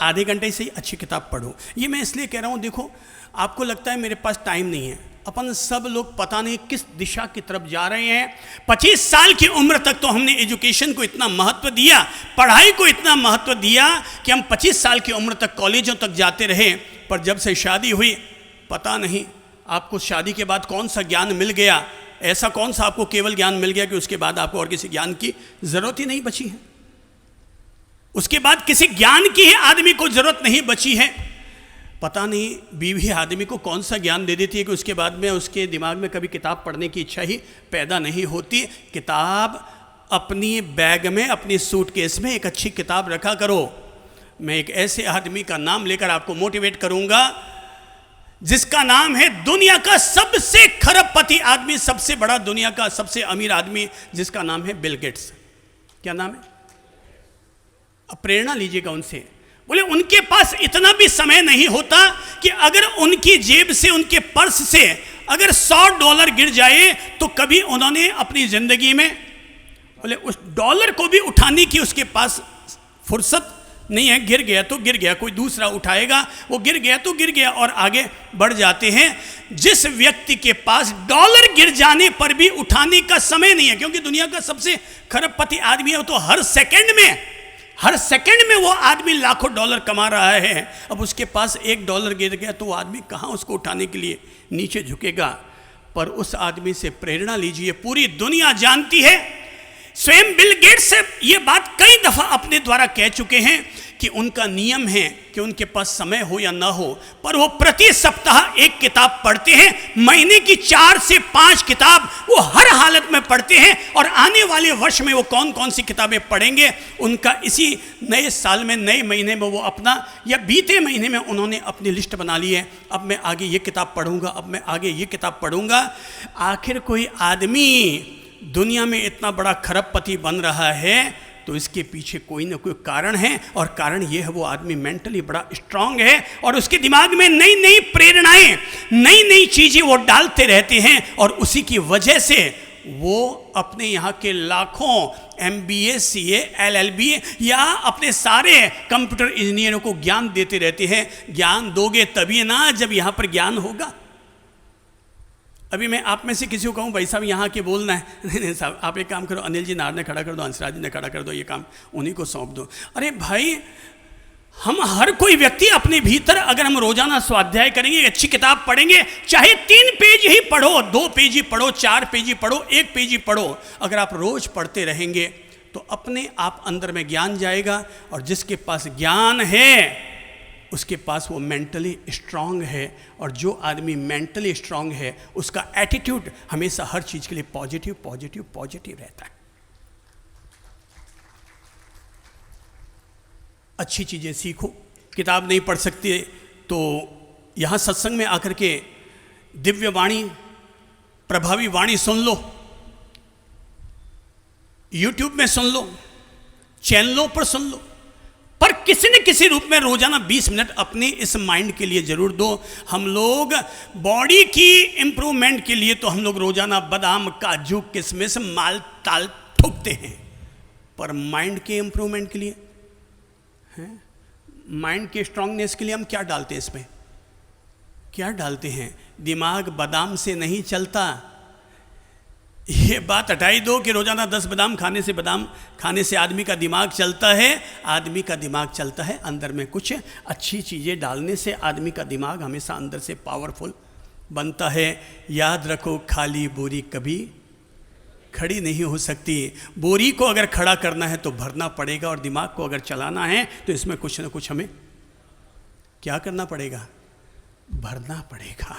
आधे घंटे से ही अच्छी किताब पढ़ो। ये मैं इसलिए कह रहा हूँ, देखो आपको लगता है मेरे पास टाइम नहीं है, अपन सब लोग पता नहीं किस दिशा की तरफ जा रहे हैं। 25 साल की उम्र तक तो हमने एजुकेशन को इतना महत्व दिया, पढ़ाई को इतना महत्व दिया कि हम 25 साल की उम्र तक कॉलेजों तक जाते रहे, पर जब से शादी हुई पता नहीं आपको शादी के बाद कौन सा ज्ञान मिल गया, ऐसा कौन सा आपको केवल ज्ञान मिल गया कि उसके बाद आपको और किसी ज्ञान की जरूरत ही नहीं बची है। उसके बाद किसी ज्ञान की ही आदमी को जरूरत नहीं बची है। पता नहीं बीवी आदमी को कौन सा ज्ञान दे देती है कि उसके बाद में उसके दिमाग में कभी किताब पढ़ने की इच्छा ही पैदा नहीं होती। किताब अपनी बैग में, अपनी सूटकेस में एक अच्छी किताब रखा करो। मैं एक ऐसे आदमी का नाम लेकर आपको मोटिवेट करूंगा जिसका नाम है दुनिया का सबसे खरबपति आदमी, सबसे बड़ा दुनिया का सबसे अमीर आदमी, जिसका नाम है बिल गेट्स। क्या नाम है? अब प्रेरणा लीजिएगा उनसे। बोले उनके पास इतना भी समय नहीं होता कि अगर उनकी जेब से, उनके पर्स से अगर $100 गिर जाए तो कभी उन्होंने अपनी जिंदगी में, बोले उस डॉलर को भी उठाने की उसके पास फुर्सत नहीं है। गिर गया तो गिर गया, कोई दूसरा उठाएगा, वो गिर गया तो गिर गया, और आगे बढ़ जाते हैं। जिस व्यक्ति के पास डॉलर गिर जाने पर भी उठाने का समय नहीं है, क्योंकि दुनिया का सबसे खरबपति आदमी है, तो हर सेकंड में वो आदमी लाखों डॉलर कमा रहा है। अब उसके पास $1 गिर गया तो वो आदमी कहाँ उसको उठाने के लिए नीचे झुकेगा। पर उस आदमी से प्रेरणा लीजिए। पूरी दुनिया जानती है, स्वयं बिल गेट्स ये बात कई दफा अपने द्वारा कह चुके हैं कि उनका नियम है कि उनके पास समय हो या ना हो, पर वो प्रति सप्ताह एक किताब पढ़ते हैं। महीने की 4 से 5 किताब वो हर हालत में पढ़ते हैं, और आने वाले वर्ष में वो कौन कौन सी किताबें पढ़ेंगे, उनका इसी नए साल में, नए महीने में वो अपना, या बीते महीने में उन्होंने अपनी लिस्ट बना ली है। अब मैं आगे ये किताब पढ़ूंगा, अब मैं आगे ये किताब पढ़ूंगा। आखिर कोई आदमी दुनिया में इतना बड़ा खरबपति बन रहा है तो इसके पीछे कोई ना कोई कारण है, और कारण ये है वो आदमी मेंटली बड़ा स्ट्रांग है, और उसके दिमाग में नई नई प्रेरणाएं, नई नई चीजें वो डालते रहते हैं, और उसी की वजह से वो अपने यहाँ के लाखों MBA, CA, LLB या अपने सारे कंप्यूटर इंजीनियरों को ज्ञान देते रहते हैं। ज्ञान दोगे तभी ना जब यहाँ पर ज्ञान होगा। अभी मैं आप में से किसी को कहूँ भाई साहब यहाँ के बोलना है, नहीं साहब आप एक काम करो, अनिल जी नार ने खड़ा कर दो, हंसराज जी ने खड़ा कर दो, ये काम उन्हीं को सौंप दो। अरे भाई, हम हर कोई व्यक्ति अपने भीतर अगर हम रोजाना स्वाध्याय करेंगे, अच्छी किताब पढ़ेंगे, चाहे 3 पेज ही पढ़ो, 2 पेज ही पढ़ो, 4 पेज ही पढ़ो, 1 पेज ही पढ़ो, अगर आप रोज पढ़ते रहेंगे तो अपने आप अंदर में ज्ञान जाएगा। और जिसके पास ज्ञान है उसके पास वो मेंटली स्ट्रांग है, और जो आदमी मेंटली स्ट्रांग है उसका एटीट्यूड हमेशा हर चीज़ के लिए पॉजिटिव पॉजिटिव पॉजिटिव रहता है। अच्छी चीज़ें सीखो। किताब नहीं पढ़ सकते तो यहाँ सत्संग में आकर के दिव्य वाणी, प्रभावी वाणी सुन लो, यूट्यूब में सुन लो, चैनलों पर सुन लो, पर किसी न किसी रूप में रोजाना 20 मिनट अपने इस माइंड के लिए जरूर दो। हम लोग बॉडी की इंप्रूवमेंट के लिए तो हम लोग रोजाना बादाम, काजू, किशमिश, माल ताल ठोकते हैं, पर माइंड के इंप्रूवमेंट के लिए, माइंड के स्ट्रांगनेस के लिए हम क्या डालते हैं? इसमें क्या डालते हैं? दिमाग बादाम से नहीं चलता। ये बात हटाई दो कि रोजाना 10 बादाम खाने से आदमी का दिमाग चलता है। आदमी का दिमाग चलता है अंदर में कुछ अच्छी चीज़ें डालने से। आदमी का दिमाग हमेशा अंदर से पावरफुल बनता है। याद रखो, खाली बोरी कभी खड़ी नहीं हो सकती। बोरी को अगर खड़ा करना है तो भरना पड़ेगा, और दिमाग को अगर चलाना है तो इसमें कुछ ना कुछ हमें क्या करना पड़ेगा? भरना पड़ेगा।